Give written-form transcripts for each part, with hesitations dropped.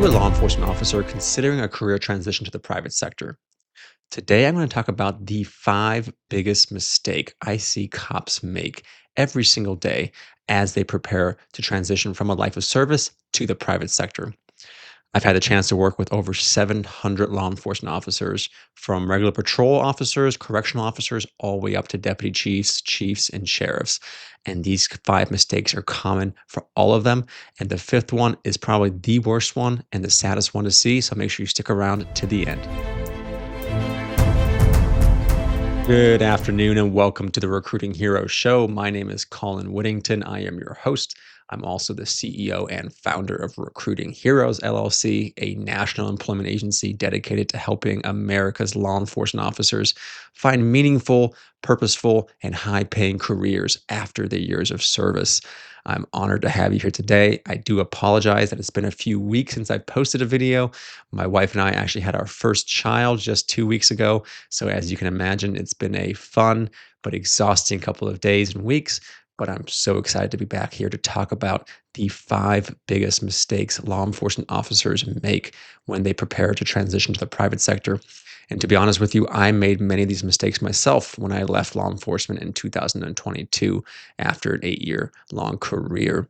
you a law enforcement officer considering a career transition to the private sector? Today, I'm going to talk about the five biggest mistake I see cops make every single day as they prepare to transition from a life of service to the private sector. I've had the chance to work with over 700 law enforcement officers, from regular patrol officers, correctional officers, all the way up to deputy chiefs, chiefs, and sheriffs. And these five mistakes are common for all of them. And the fifth one is probably the worst one and the saddest one to see. So make sure you stick around to the end. Good afternoon and welcome to the Recruiting Heroes Show. My name is Colin Whittington. I am your host. I'm also the CEO and founder of Recruiting Heroes LLC, a national employment agency dedicated to helping America's law enforcement officers find meaningful, purposeful, and high paying careers after their years of service. I'm honored to have you here today. I do apologize that it's been a few weeks since I posted a video. My wife and I actually had our first child just 2 weeks ago. So, as you can imagine, it's been a fun but exhausting couple of days and weeks. But I'm so excited to be back here to talk about the five biggest mistakes law enforcement officers make when they prepare to transition to the private sector. And to be honest with you, I made many of these mistakes myself when I left law enforcement in 2022 after an 8-year long career.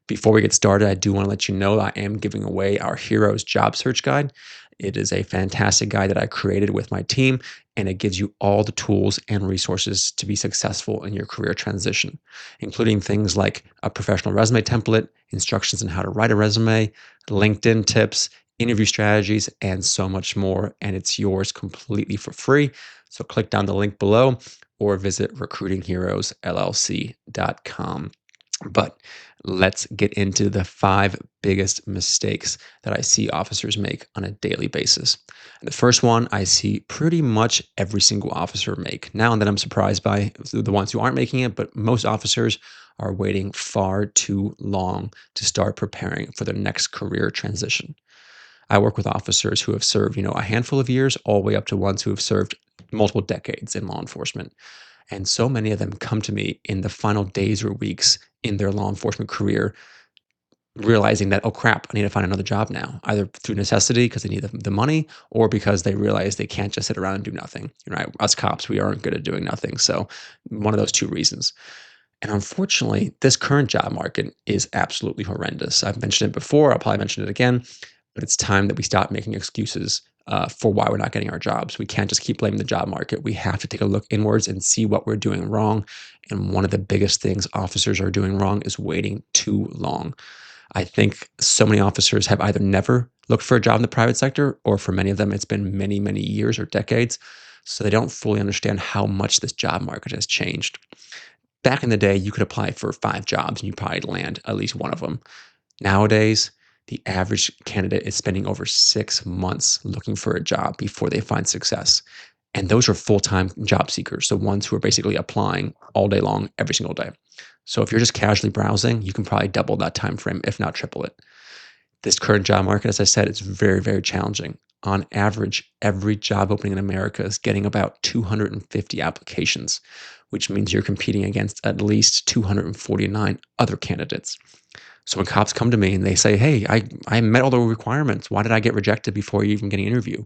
Before we get started, I do want to let you know I am giving away our Heroes Job Search Guide. It is a fantastic guide that I created with my team, and it gives you all the tools and resources to be successful in your career transition, including things like a professional resume template, instructions on how to write a resume, LinkedIn tips, interview strategies, and so much more. And it's yours completely for free. So click down the link below or visit recruitingheroesllc.com. But let's get into the five biggest mistakes that I see officers make on a daily basis. And the first one I see pretty much every single officer make. Now and then I'm surprised by the ones who aren't making it, but most officers are waiting far too long to start preparing for their next career transition. I work with officers who have served, a handful of years, all the way up to ones who have served multiple decades in law enforcement. And so many of them come to me in the final days or weeks in their law enforcement career, realizing that, oh crap, I need to find another job now, either through necessity because they need the money, or because they realize they can't just sit around and do nothing. Us cops, we aren't good at doing nothing. So one of those two reasons. And unfortunately, this current job market is absolutely horrendous. I've mentioned it before. I'll probably mention it again, but it's time that we stop making excuses for why we're not getting our jobs. We can't just keep blaming the job market. We have to take a look inwards and see what we're doing wrong. And one of the biggest things officers are doing wrong is waiting too long. I think so many officers have either never looked for a job in the private sector, or for many of them, it's been many, many years or decades. So they don't fully understand how much this job market has changed. Back in the day, you could apply for 5 jobs and you probably land at least one of them. Nowadays, the average candidate is spending over 6 months looking for a job before they find success. And those are full-time job seekers, the ones who are basically applying all day long, every single day. So if you're just casually browsing, you can probably double that time frame, if not triple it. This current job market, as I said, is very, very challenging. On average, every job opening in America is getting about 250 applications, which means you're competing against at least 249 other candidates. So when cops come to me and they say, hey, I met all the requirements, why did I get rejected before you even getting an interview?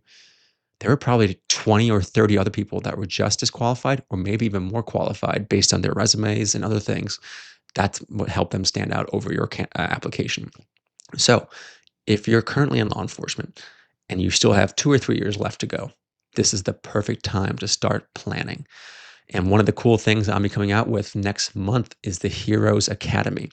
There were probably 20 or 30 other people that were just as qualified or maybe even more qualified based on their resumes and other things. That's what helped them stand out over your application. So if you're currently in law enforcement and you still have 2 or 3 years left to go, this is the perfect time to start planning. And one of the cool things I'll be coming out with next month is the Heroes Academy.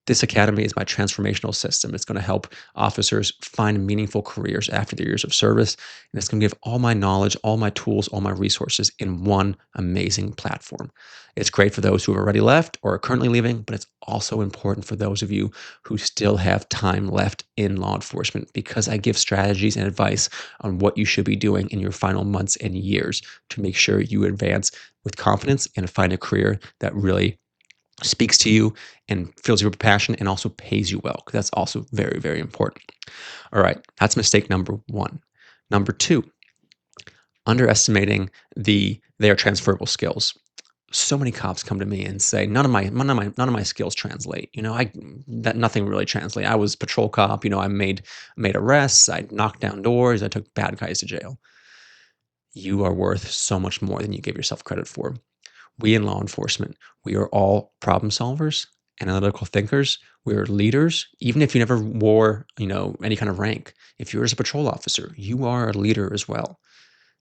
This academy is my transformational system. It's going to help officers find meaningful careers after their years of service. And it's going to give all my knowledge, all my tools, all my resources in one amazing platform. It's great for those who have already left or are currently leaving, but it's also important for those of you who still have time left in law enforcement, because I give strategies and advice on what you should be doing in your final months and years to make sure you advance with confidence and find a career that really speaks to you and fills you with passion and also pays you well, because that's also very, very important. All right, that's mistake number one. Number two, underestimating their transferable skills. So many cops come to me and say, none of my skills translate. That nothing really translate. I was patrol cop. I made arrests. I knocked down doors. I took bad guys to jail. You are worth so much more than you give yourself credit for. We in law enforcement, we are all problem solvers, analytical thinkers. We're leaders. Even if you never wore, any kind of rank, if you're as a patrol officer, you are a leader as well.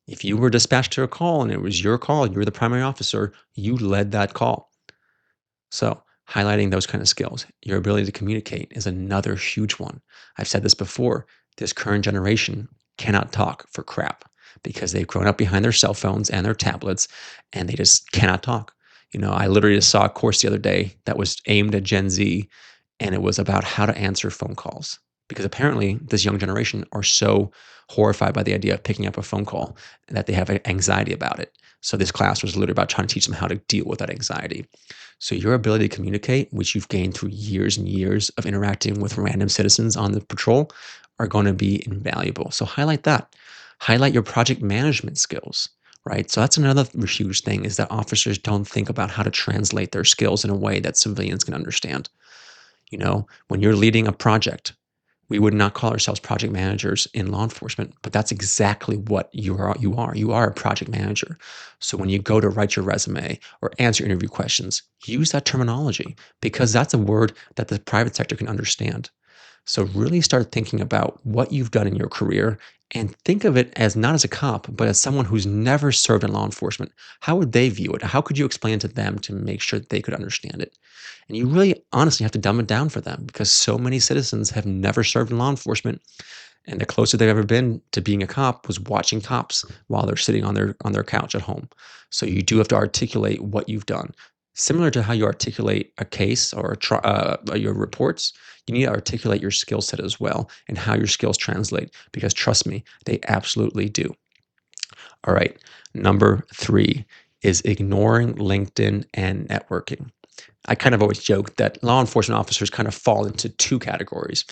If you were dispatched to a call and it was your call, you were the primary officer, you led that call. So, highlighting those kind of skills, your ability to communicate is another huge one. I've said this before. This current generation cannot talk for crap because they've grown up behind their cell phones and their tablets and they just cannot talk. I literally just saw a course the other day that was aimed at Gen Z and it was about how to answer phone calls because apparently this young generation are so horrified by the idea of picking up a phone call that they have anxiety about it. So this class was literally about trying to teach them how to deal with that anxiety. So your ability to communicate, which you've gained through years and years of interacting with random citizens on the patrol, are going to be invaluable. So highlight that. Highlight your project management skills, right? So that's another huge thing is that officers don't think about how to translate their skills in a way that civilians can understand. When you're leading a project, we would not call ourselves project managers in law enforcement, but that's exactly what you are. You are. You are a project manager. So when you go to write your resume or answer interview questions, use that terminology because that's a word that the private sector can understand. So really start thinking about what you've done in your career and think of it as not as a cop, but as someone who's never served in law enforcement. How would they view it? How could you explain it to them to make sure that they could understand it? And you really honestly have to dumb it down for them because so many citizens have never served in law enforcement. And the closer they've ever been to being a cop was watching cops while they're sitting on their couch at home. So you do have to articulate what you've done. Similar to how you articulate a case or your reports, you need to articulate your skill set as well and how your skills translate because trust me, they absolutely do. All right. Number 3 is ignoring LinkedIn and networking. I kind of always joke that law enforcement officers kind of fall into two categories.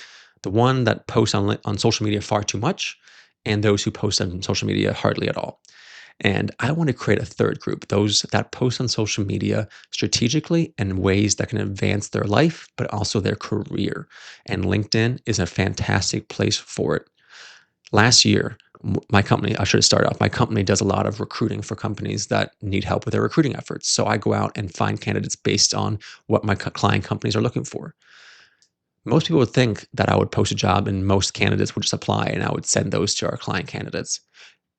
The one that posts on social media far too much, and those who post on social media hardly at all. And I want to create a third group, those that post on social media strategically in ways that can advance their life, but also their career. And LinkedIn is a fantastic place for it. Last year, my company, I should have started off, my company does a lot of recruiting for companies that need help with their recruiting efforts. So I go out and find candidates based on what my client companies are looking for. Most people would think that I would post a job and most candidates would just apply and I would send those to our client candidates.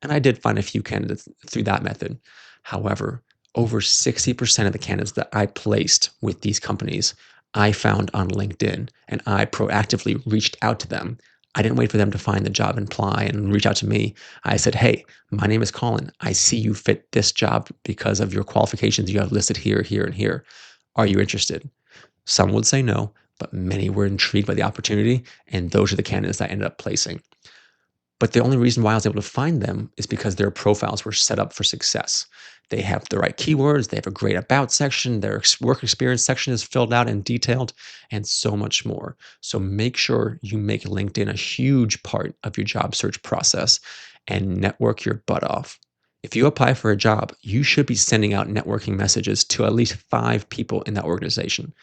And I did find a few candidates through that method. However, over 60% of the candidates that I placed with these companies, I found on LinkedIn and I proactively reached out to them. I didn't wait for them to find the job and apply and reach out to me. I said, hey, my name is Colin. I see you fit this job because of your qualifications you have listed here, here, and here. Are you interested? Some would say no, but many were intrigued by the opportunity. And those are the candidates I ended up placing. But the only reason why I was able to find them is because their profiles were set up for success. They have the right keywords, they have a great about section, their work experience section is filled out and detailed, and so much more. So make sure you make LinkedIn a huge part of your job search process and network your butt off. If you apply for a job, you should be sending out networking messages to at least 5 people in that organization.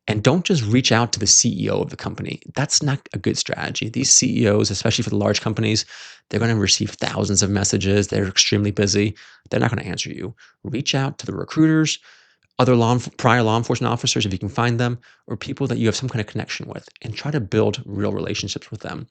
And don't just reach out to the CEO of the company. That's not a good strategy. These CEOs, especially for the large companies, they're going to receive thousands of messages. They're extremely busy. They're not going to answer you. Reach out to the recruiters, other prior law enforcement officers, if you can find them, or people that you have some kind of connection with, and try to build real relationships with them.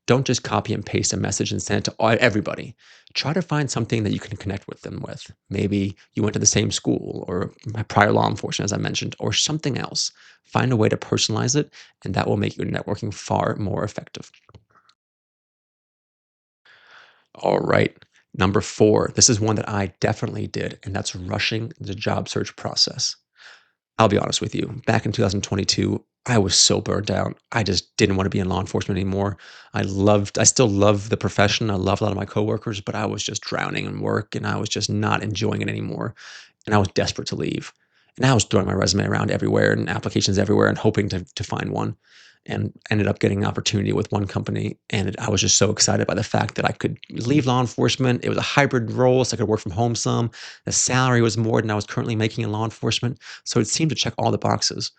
Don't just copy and paste a message and send it to everybody. Try to find something that you can connect with them with. Maybe you went to the same school or prior law enforcement, as I mentioned, or something else. Find a way to personalize it, and that will make your networking far more effective. All right. Number 4, this is one that I definitely did, and that's rushing the job search process. I'll be honest with you. Back in 2022, I was so burned out. I just didn't want to be in law enforcement anymore. I still love the profession. I love a lot of my coworkers, but I was just drowning in work and I was just not enjoying it anymore. And I was desperate to leave. And I was throwing my resume around everywhere and applications everywhere and hoping to find one. and ended up getting an opportunity with one company. And I was just so excited by the fact that I could leave law enforcement. It was a hybrid role, so I could work from home some. The salary was more than I was currently making in law enforcement. So it seemed to check all the boxes.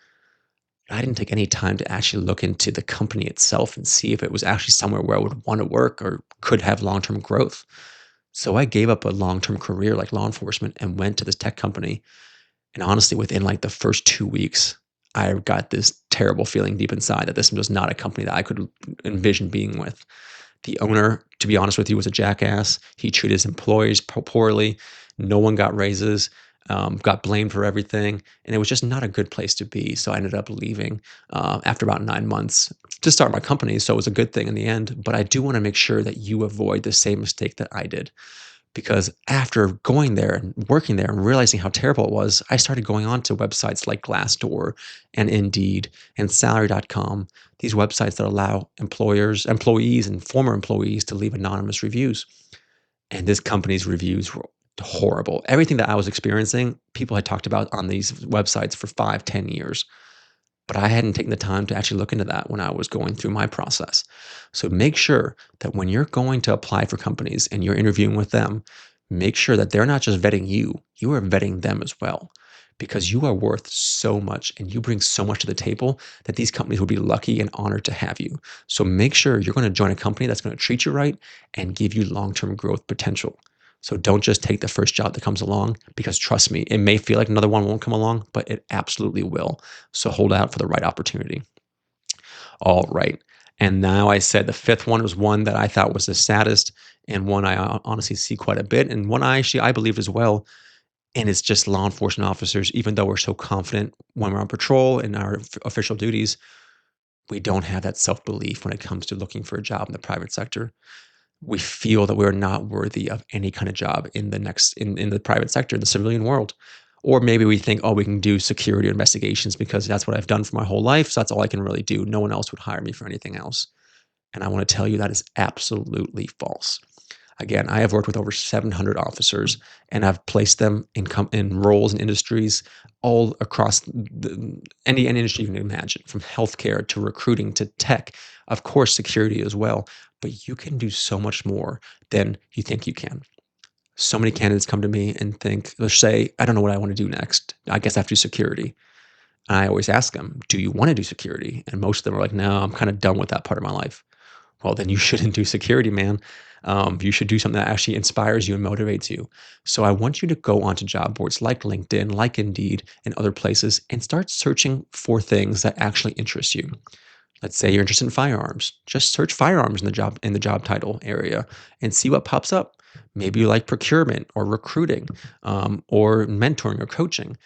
I didn't take any time to actually look into the company itself and see if it was actually somewhere where I would want to work or could have long term growth. So I gave up a long term career like law enforcement and went to this tech company. And honestly, within like the first 2 weeks, I got this terrible feeling deep inside that this was not a company that I could envision being with. The owner, to be honest with you, was a jackass. He treated his employees poorly. No one got raises, got blamed for everything. And it was just not a good place to be. So I ended up leaving after about 9 months to start my company. So it was a good thing in the end. But I do want to make sure that you avoid the same mistake that I did. Because after going there and working there and realizing how terrible it was, I started going on to websites like Glassdoor and Indeed and Salary.com, these websites that allow employees, and former employees to leave anonymous reviews. And this company's reviews were horrible. Everything that I was experiencing, people had talked about on these websites for 5, 10 years. But I hadn't taken the time to actually look into that when I was going through my process. So make sure that when you're going to apply for companies and you're interviewing with them, make sure that they're not just vetting you are vetting them as well. Because you are worth so much and you bring so much to the table that these companies will be lucky and honored to have you. So make sure you're going to join a company that's going to treat you right and give you long term growth potential. So don't just take the first job that comes along because trust me, it may feel like another one won't come along, but it absolutely will. So hold out for the right opportunity. All right. And now I said the fifth one was one that I thought was the saddest and one I honestly see quite a bit and one I believe as well. And it's just law enforcement officers, even though we're so confident when we're on patrol in our official duties, we don't have that self belief when it comes to looking for a job in the private sector. We feel that we're not worthy of any kind of job in in the private sector, in the civilian world. Or maybe we think, oh, we can do security investigations because that's what I've done for my whole life. So that's all I can really do. No one else would hire me for anything else. And I want to tell you that is absolutely false. Again, I have worked with over 700 officers and I've placed them in roles and industries all across any industry you can imagine, from healthcare to recruiting to tech, of course, security as well. But you can do so much more than you think you can. So many candidates come to me and think, they'll say, I don't know what I want to do next. I guess I have to do security. And I always ask them, do you want to do security? And most of them are like, no, I'm kind of done with that part of my life. Well, then you shouldn't do security, man. You should do something that actually inspires you and motivates you. So I want you to go onto job boards like LinkedIn, like Indeed, and other places and start searching for things that actually interest you. Let's say you're interested in firearms. Just search firearms in the job title area and see what pops up. Maybe you like procurement or recruiting or mentoring or coaching.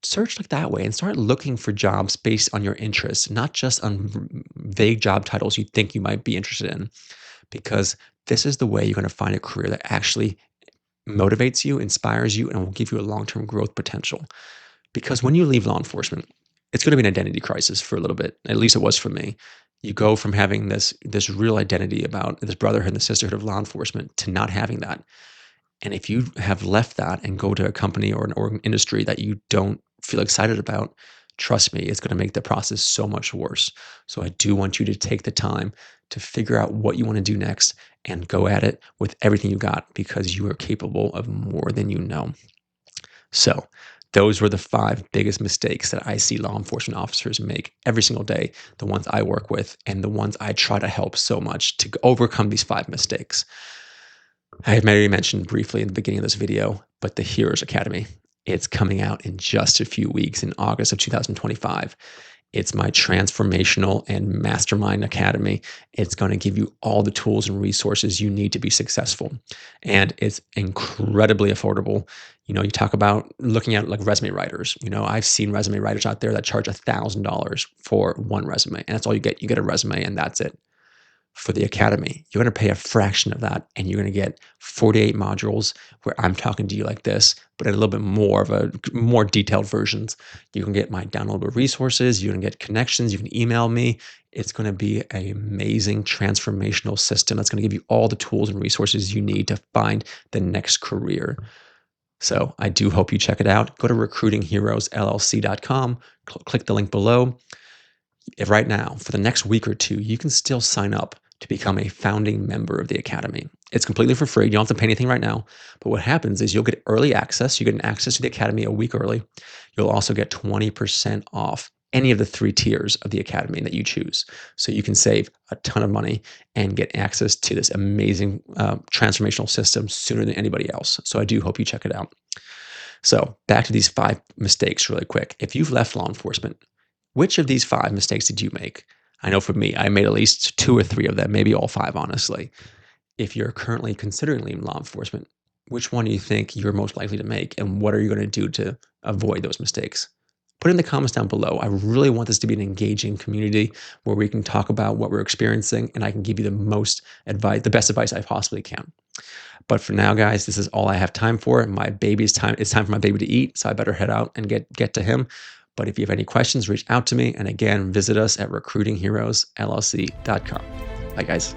Search like that way and start looking for jobs based on your interests, not just on vague job titles you think you might be interested in, because this is the way you're going to find a career that actually motivates you, inspires you, and will give you a long term growth potential. Because when you leave law enforcement, it's going to be an identity crisis for a little bit. At least it was for me. You go from having this real identity about this brotherhood and the sisterhood of law enforcement to not having that. And if you have left that and go to a company or an industry that you don't feel excited about, trust me, it's going to make the process so much worse. So I do want you to take the time to figure out what you want to do next and go at it with everything you got because you are capable of more than you know. So those were the 5 biggest mistakes that I see law enforcement officers make every single day, the ones I work with and the ones I try to help so much to overcome these 5 mistakes. I had maybe mentioned briefly in the beginning of this video, but the Heroes Academy, it's coming out in just a few weeks in August of 2025. It's my transformational and mastermind academy. It's going to give you all the tools and resources you need to be successful. And it's incredibly affordable. You talk about looking at like resume writers. I've seen resume writers out there that charge $1,000 for one resume, and that's all you get. You get a resume and that's it. For the academy, you're going to pay a fraction of that and you're going to get 48 modules where I'm talking to you like this, but in a little bit more of a more detailed versions. You can get my downloadable resources, you can get connections, you can email me. It's going to be an amazing transformational system that's going to give you all the tools and resources you need to find the next career. So I do hope you check it out. Go to recruitingheroesllc.com, click the link below. If right now, for the next week or two, you can still sign up to become a founding member of the Academy. It's completely for free. You don't have to pay anything right now. But what happens is you'll get early access. You get an access to the Academy a week early. You'll also get 20% off any of the 3 tiers of the Academy that you choose. So you can save a ton of money and get access to this amazing transformational system sooner than anybody else. So I do hope you check it out. So back to these 5 mistakes really quick. If you've left law enforcement, which of these 5 mistakes did you make? I know for me, I made at least 2 or 3 of them, maybe all 5, honestly. If you're currently considering leaving law enforcement, which one do you think you're most likely to make? And what are you going to do to avoid those mistakes? Put in the comments down below. I really want this to be an engaging community where we can talk about what we're experiencing and I can give you the best advice I possibly can. But for now, guys, this is all I have time for. It's time for my baby to eat, so I better head out and get to him. But if you have any questions, reach out to me. And again, visit us at recruitingheroesllc.com. Bye, guys.